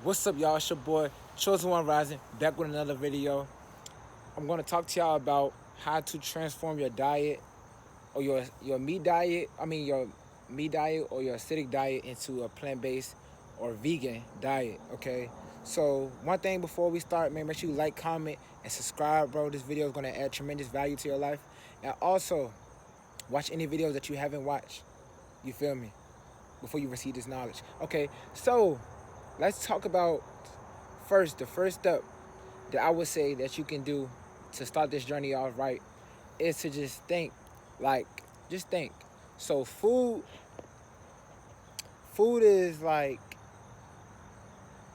What's up, y'all? It's your boy, Chosen One Rising, back with another video. I'm going to talk to y'all about how to transform your diet or your meat diet, your meat diet or your acidic diet into a plant-based or vegan diet, okay? So, one thing before we start, man, make sure you like, comment, and subscribe, bro. This video is going to add tremendous value to your life. And also, watch any videos that you haven't watched, you feel me, before you receive this knowledge. Okay, so let's talk about the first step that I would say that you can do to start this journey off right is to just think. Like, just think. So food is like,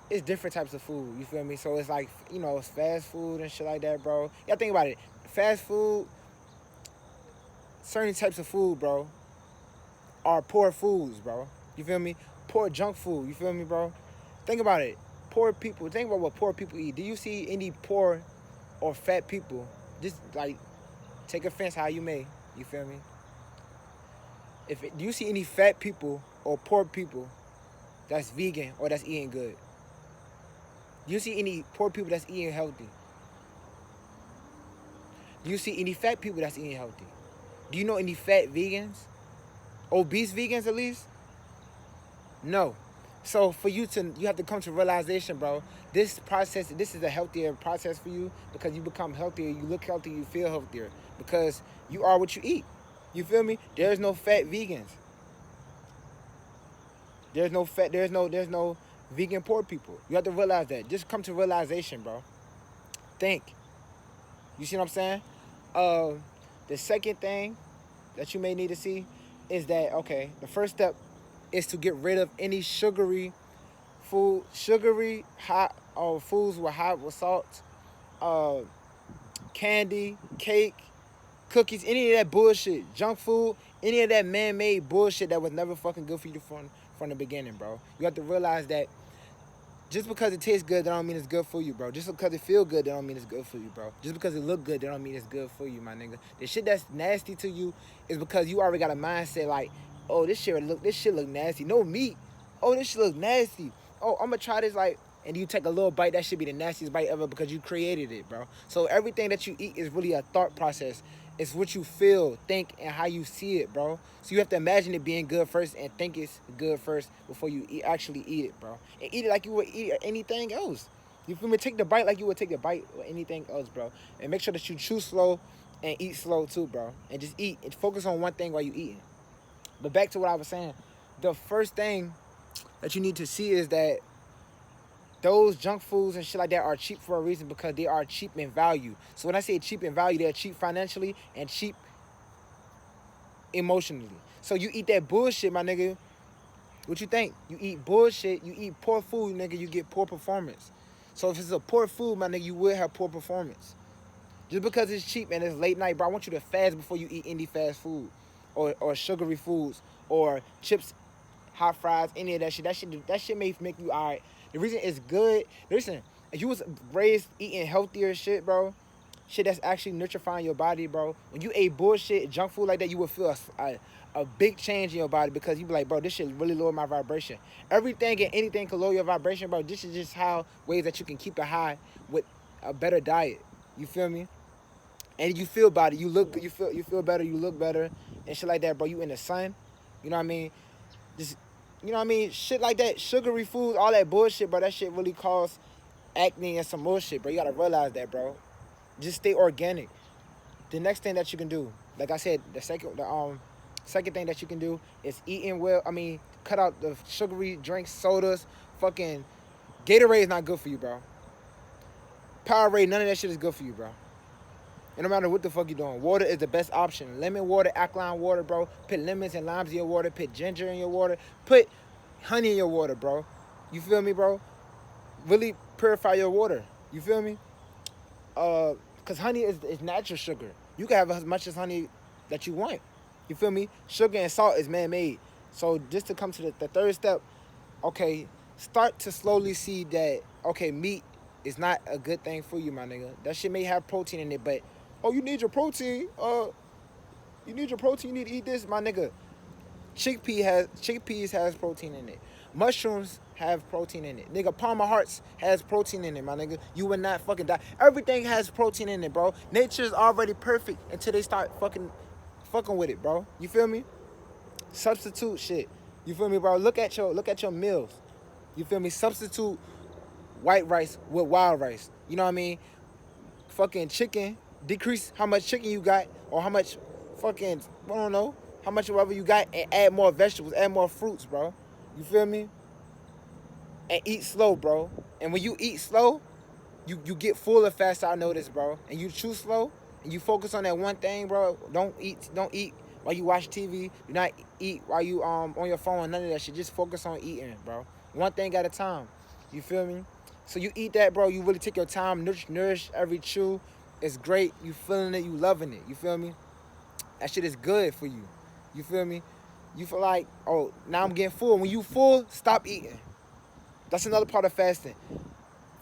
it's different types of food, you feel me? So it's like, it's fast food and shit like that, bro. Yeah, think about it. Fast food, certain types of food, bro, are poor foods, bro. You feel me? Poor junk food, you feel me, bro? Think about it. Think about what poor people eat. Do you see any poor or fat people? Just like, take offense how you may. You feel me? Do you see any fat people or poor people that's vegan or that's eating good? Do you see any poor people that's eating healthy? Do you see any fat people that's eating healthy? Do you know any fat vegans? Obese vegans at least? No. So for you have to come to realization, bro. This is a healthier process for you because you become healthier, you look healthier, you feel healthier because you are what you eat. You feel me? There's no fat vegans. There's no vegan poor people. You have to realize that. Just come to realization, bro. Think. You see what I'm saying? The second thing that you may need to see is that, okay, the first step is to get rid of any sugary hot or foods with salt, uh, candy, cake, cookies, any of that bullshit, junk food, any of that man-made bullshit that was never fucking good for you from the beginning, bro. You have to realize that just because it tastes good, that don't mean it's good for you, bro. Just because it feel good, that don't mean it's good for you, bro. Just because it look good, that don't mean it's good for you, my nigga. The shit that's nasty to you is because you already got a mindset like, oh, this shit look nasty. No meat. Oh, this shit look nasty. Oh, I'm gonna try this, like, and you take a little bite, that should be the nastiest bite ever because you created it, bro. So everything that you eat is really a thought process. It's what you feel, think, and how you see it, bro. So you have to imagine it being good first and think it's good first before you actually eat it, bro. And eat it like you would eat anything else. You feel me? Take the bite like you would take a bite or anything else, bro. And make sure that you chew slow and eat slow too, bro. And just eat and focus on one thing while you eating. But back to what I was saying. The first thing that you need to see is that those junk foods and shit like that are cheap for a reason because they are cheap in value. So when I say cheap in value, they're cheap financially and cheap emotionally. So you eat that bullshit, my nigga. What you think? You eat bullshit, you eat poor food, nigga, you get poor performance. So if it's a poor food, my nigga, you will have poor performance. Just because it's cheap and it's late night, bro, I want you to fast before you eat any fast food or sugary foods or chips, hot fries, any of that shit. That shit may make you all right. The reason it's good, listen, if you was raised eating healthier shit, bro, shit that's actually nurturifying your body, bro. When you ate bullshit, junk food like that, you would feel a big change in your body because you be like, bro, this shit really lower my vibration. Everything and anything can lower your vibration, bro. This is just how ways that you can keep it high with a better diet. You feel me? And you feel better. You feel better. You look better and shit like that, bro. You in the sun. You know what I mean? Just, you know what I mean? Shit like that, sugary food, all that bullshit, bro. That shit really causes acne and some more shit, bro. You gotta realize that, bro. Just stay organic. The next thing that you can do, like I said, the second thing that you can do is eating well. I mean, cut out the sugary drinks, sodas, fucking Gatorade is not good for you, bro. Powerade, none of that shit is good for you, bro. And no matter what the fuck you doing, water is the best option. Lemon water, alkaline water, bro. Put lemons and limes in your water. Put ginger in your water. Put honey in your water, bro. You feel me, bro? Really purify your water. You feel me? Because honey is natural sugar. You can have as much as honey that you want. You feel me? Sugar and salt is man-made. So just to come to the third step, okay, start to slowly see that, okay, meat is not a good thing for you, my nigga. That shit may have protein in it, but, oh, you need your protein. You need your protein. You need to eat this, my nigga. Chickpeas has protein in it. Mushrooms have protein in it. Nigga, Palmer Hearts has protein in it, my nigga. You would not fucking die. Everything has protein in it, bro. Nature's already perfect until they start fucking with it, bro. You feel me? Substitute shit. You feel me, bro? Look at your meals. You feel me? Substitute white rice with wild rice. You know what I mean? Fucking chicken. Decrease how much chicken you got, or how much fucking, I don't know, how much whatever you got, and add more vegetables, add more fruits, bro. You feel me? And eat slow, bro. And when you eat slow, you get fuller faster, I notice, bro. And you chew slow, and you focus on that one thing, bro. Don't eat while you watch TV. Do not eat while you on your phone, none of that shit. Just focus on eating, bro. One thing at a time. You feel me? So you eat that, bro. You really take your time, nourish every chew. It's great. You feeling it, you loving it. You feel me? That shit is good for you. You feel me? You feel like, oh, now I'm getting full. When you full, stop eating. That's another part of fasting.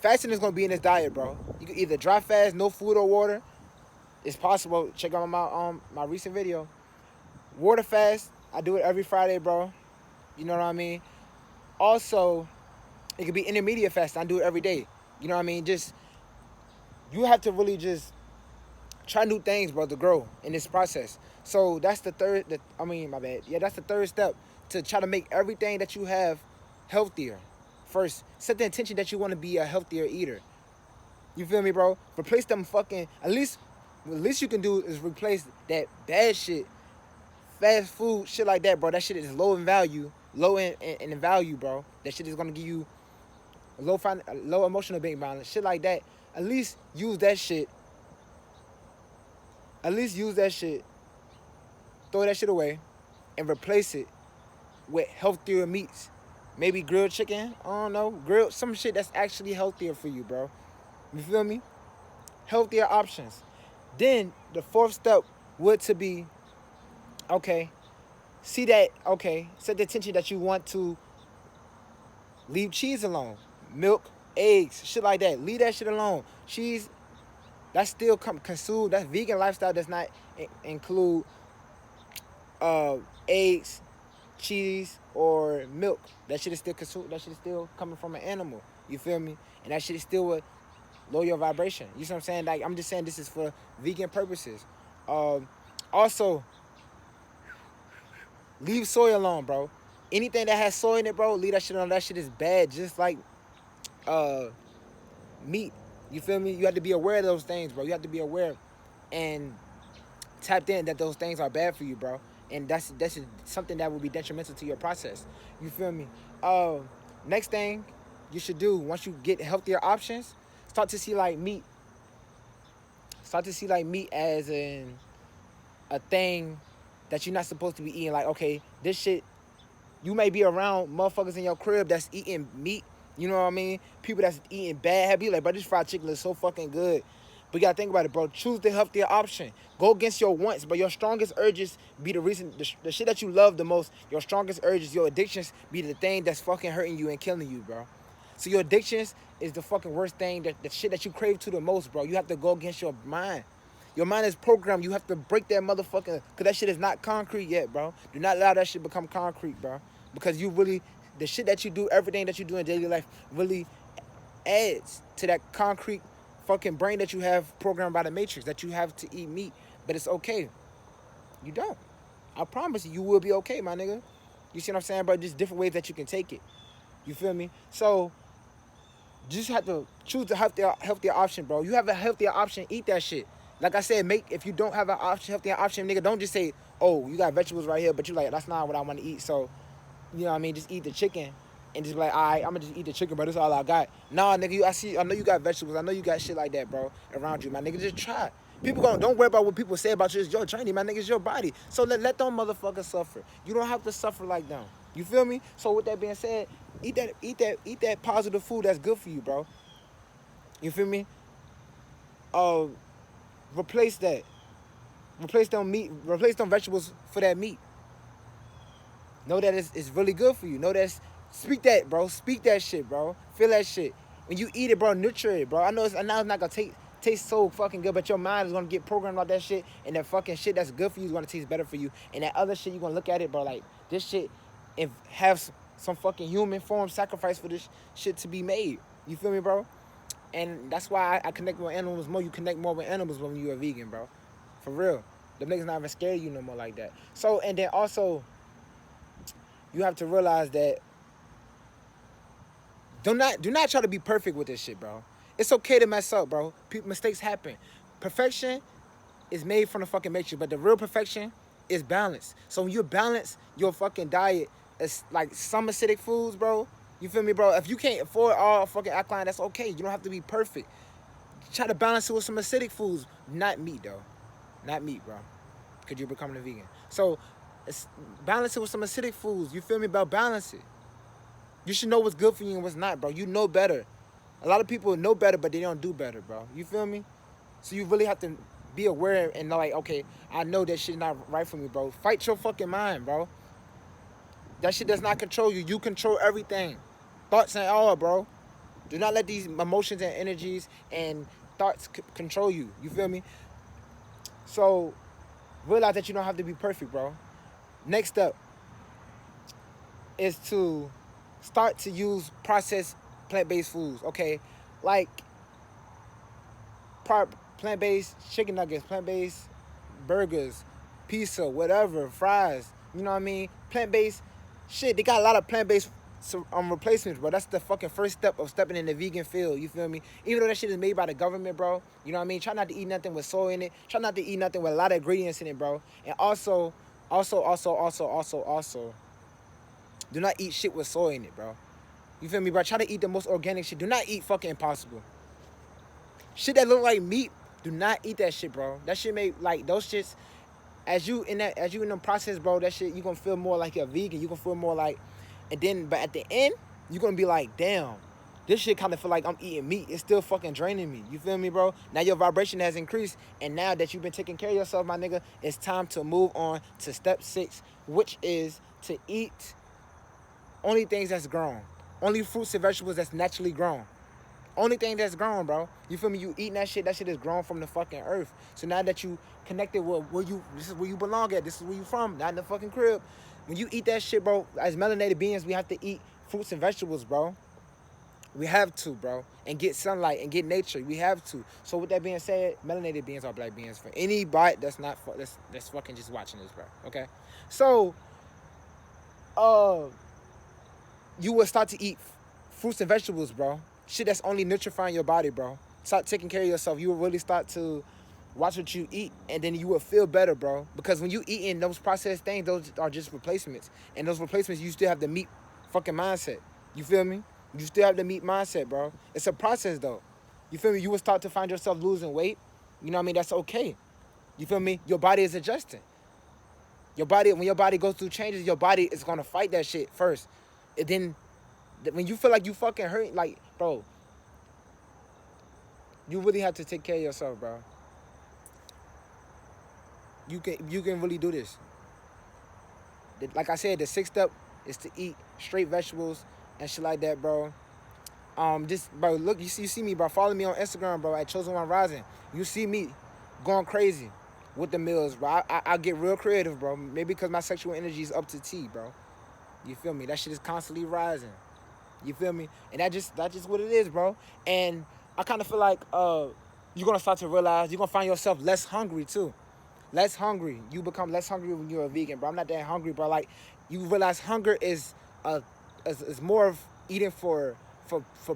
Fasting is gonna be in this diet, bro. You can either dry fast, no food or water. It's possible. Check out my recent video. Water fast. I do it every Friday, bro. You know what I mean? Also, it could be intermediate fasting. I do it every day. You know what I mean? Just, you have to really just try new things, bro, to grow in this process. So that's the third, my bad. Yeah, that's the third step, to try to make everything that you have healthier. First, set the intention that you want to be a healthier eater. You feel me, bro? Replace them fucking, at least you can do is replace that bad shit, fast food, shit like that, bro. That shit is low in value, low in value, bro. That shit is going to give you low emotional bank balance, shit like that. At least use that shit. Throw that shit away and replace it with healthier meats. Maybe grilled chicken, I don't know, grilled, some shit that's actually healthier for you, bro. You feel me? Healthier options. Then the fourth step would to be, okay, set the intention that you want to leave cheese alone. Milk, eggs, shit like that. Leave that shit alone. Cheese, that's still consumed. That vegan lifestyle does not include eggs, cheese, or milk. That shit is still consumed. That shit is still coming from an animal. You feel me? And that shit is still what lower your vibration. You see what I'm saying? Like, I'm just saying this is for vegan purposes. Also, leave soy alone, bro. Anything that has soy in it, bro, leave that shit alone. That shit is bad. Just like meat. You feel me? You have to be aware of those things, bro. You have to be aware and tapped in that those things are bad for you, bro. And that's something that will be detrimental to your process. You feel me? Next thing you should do, once you get healthier options, start to see like meat. Start to see like meat as a thing that you're not supposed to be eating. Like, okay, this shit, you may be around motherfuckers in your crib that's eating meat. You know what I mean? People that's eating bad habit, like, bro, this fried chicken is so fucking good. But you gotta think about it, bro. Choose the healthier option. Go against your wants, but your strongest urges be the reason, the shit that you love the most, your strongest urges, your addictions be the thing that's fucking hurting you and killing you, bro. So your addictions is the fucking worst thing, the shit that you crave to the most, bro. You have to go against your mind. Your mind is programmed. You have to break that motherfucking, because that shit is not concrete yet, bro. Do not allow that shit become concrete, bro. Because you really, the shit that you do, everything that you do in daily life really adds to that concrete fucking brain that you have programmed by the Matrix, that you have to eat meat. But it's okay. You don't. I promise you, you will be okay, my nigga. You see what I'm saying, bro? Just different ways that you can take it. You feel me? So, just have to choose the healthier option, bro. You have a healthier option, eat that shit. Like I said, if you don't have an healthier option, nigga, don't just say, oh, you got vegetables right here, but you like, that's not what I want to eat. So, you know what I mean? Just eat the chicken and just be like, all right, I'm going to just eat the chicken, bro. That's all I got. Nah, nigga, I know you got vegetables. I know you got shit like that, bro, around you, my nigga. Just try. People don't worry about what people say about you. It's your journey, my nigga. It's your body. So let them motherfuckers suffer. You don't have to suffer like them. You feel me? So with that being said, eat that positive food that's good for you, bro. You feel me? Replace that. Replace them vegetables for that meat. Know that it's really good for you. Know that speak that, bro. Speak that shit, bro. Feel that shit. When you eat it, bro, nurture it, bro. I know it's not gonna taste so fucking good, but your mind is gonna get programmed about that shit, and that fucking shit that's good for you is gonna taste better for you. And that other shit, you gonna look at it, bro, like this shit, and have some fucking human form sacrifice for this shit to be made. You feel me, bro? And that's why I connect with animals more. You connect more with animals when you're a vegan, bro. For real. The niggas not even scared of you no more like that. So, and then also, you have to realize that do not try to be perfect with this shit, bro. It's okay to mess up, bro. Mistakes happen. Perfection is made from the fucking matrix, but the real perfection is balance. So when you balance your fucking diet, it's like some acidic foods, bro. You feel me, bro? If you can't afford all fucking alkaline, that's okay. You don't have to be perfect. Try to balance it with some acidic foods. Not meat, though. Not meat, bro. Because you're becoming a vegan. So balance it with some acidic foods. You feel me, bro? Balance it. You should know what's good for you and what's not, bro. You know better. A lot of people know better, but they don't do better, bro. You feel me? So you really have to be aware and know, like, okay, I know that shit's not right for me, bro. Fight your fucking mind, bro. That shit does not control you. You control everything. Thoughts and all, bro. Do not let these emotions and energies and thoughts control you. You feel me? So realize that you don't have to be perfect, bro. Next up is to start to use processed plant-based foods, okay? Like plant-based chicken nuggets, plant-based burgers, pizza, whatever, fries, you know what I mean? Plant-based shit, they got a lot of plant-based replacements, bro. That's the fucking first step of stepping in the vegan field, you feel me? Even though that shit is made by the government, bro, you know what I mean? Try not to eat nothing with soy in it. Try not to eat nothing with a lot of ingredients in it, bro. And also, do not eat shit with soy in it, bro. You feel me, bro? Try to eat the most organic shit. Do not eat fucking Impossible. Shit that look like meat, do not eat that shit, bro. That shit made, like, those shits, as you in the process, bro, that shit, you gonna feel more like you're vegan. You gonna feel more like, and then, but at the end, you gonna be like, damn, this shit kind of feel like I'm eating meat. It's still fucking draining me. You feel me, bro? Now your vibration has increased, and now that you've been taking care of yourself, my nigga, it's time to move on to step 6, which is to eat only things that's grown. Only fruits and vegetables that's naturally grown. Only thing that's grown, bro. You feel me? You eating that shit is grown from the fucking earth. So now that you connected with this is where you belong at. This is where you from, not in the fucking crib. When you eat that shit, bro, as melanated beings, we have to eat fruits and vegetables, bro. We have to, bro. And get sunlight and get nature. We have to. So with that being said, melanated beings are black beings. For anybody that's not, that's fucking just watching this, bro. Okay? So, you will start to eat fruits and vegetables, bro. Shit that's only nutrifying your body, bro. Start taking care of yourself. You will really start to watch what you eat, and then you will feel better, bro. Because when you eating those processed things, those are just replacements. And those replacements, you still have the meat fucking mindset. You feel me? You still have the meat mindset, bro. It's a process, though. You feel me? You will start to find yourself losing weight. You know what I mean? That's okay. You feel me? Your body is adjusting. Your body, when your body goes through changes, your body is going to fight that shit first. And then when you feel like you fucking hurt, like, bro, you really have to take care of yourself, bro. You can really do this. Like I said, the 6th step is to eat straight vegetables and shit like that, bro. Just, bro, look, you see me, bro. Follow me on Instagram, bro, at Chosen One Rising. You see me going crazy with the meals, bro. I get real creative, bro. Maybe because my sexual energy is up to T, bro. You feel me? That shit is constantly rising. You feel me? And that's just what it is, bro. And I kind of feel like you're going to start to realize you're going to find yourself less hungry, too. Less hungry. You become less hungry when you're a vegan, bro. I'm not that hungry, bro. Like, you realize hunger is more of eating for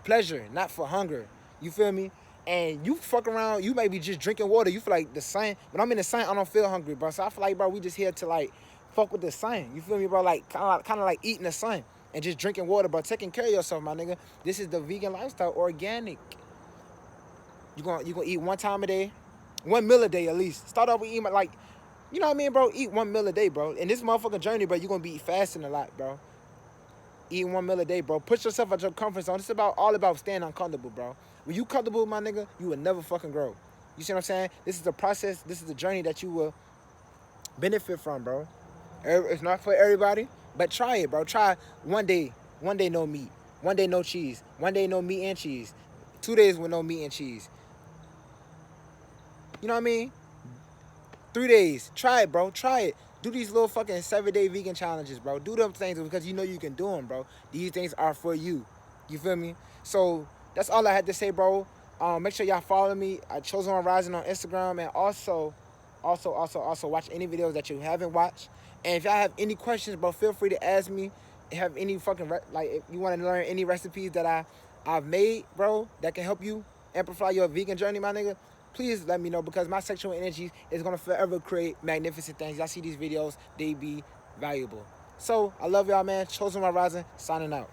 pleasure, not for hunger. You feel me? And you fuck around, you may be just drinking water. You feel like the sun. When I'm in the sun, I don't feel hungry, bro. So I feel like, bro, we just here to, like, fuck with the sun. You feel me, bro? Like, kind of like eating the sun and just drinking water, bro. Taking care of yourself, my nigga. This is the vegan lifestyle, organic. You gonna eat one time a day, 1 meal a day at least. Start off with eating, like, you know what I mean, bro? Eat 1 meal a day, bro. In this motherfucking journey, bro, you're gonna be fasting a lot, bro. Eating 1 meal a day, bro. Push yourself out your comfort zone. It's all about staying uncomfortable, bro. When you comfortable, my nigga, you will never fucking grow. You see what I'm saying? This is the process. This is the journey that you will benefit from, bro. It's not for everybody, but try it, bro. Try one day no meat. 1 day no cheese. 1 day no meat and cheese. 2 days with no meat and cheese. You know what I mean? 3 days. Try it, bro. Try it. Do these little fucking 7-day vegan challenges, bro. Do them things because you know you can do them, bro. These things are for you. You feel me? So that's all I had to say, bro. Make sure y'all follow me at Chosen One Rising on Instagram, and also watch any videos that you haven't watched. And if y'all have any questions, bro, feel free to ask me. Have any fucking like if you want to learn any recipes that I've made, bro, that can help you amplify your vegan journey, my nigga, please let me know, because my sexual energy is gonna forever create magnificent things. Y'all see these videos, they be valuable. So I love y'all, man. Chosen One Rising, signing out.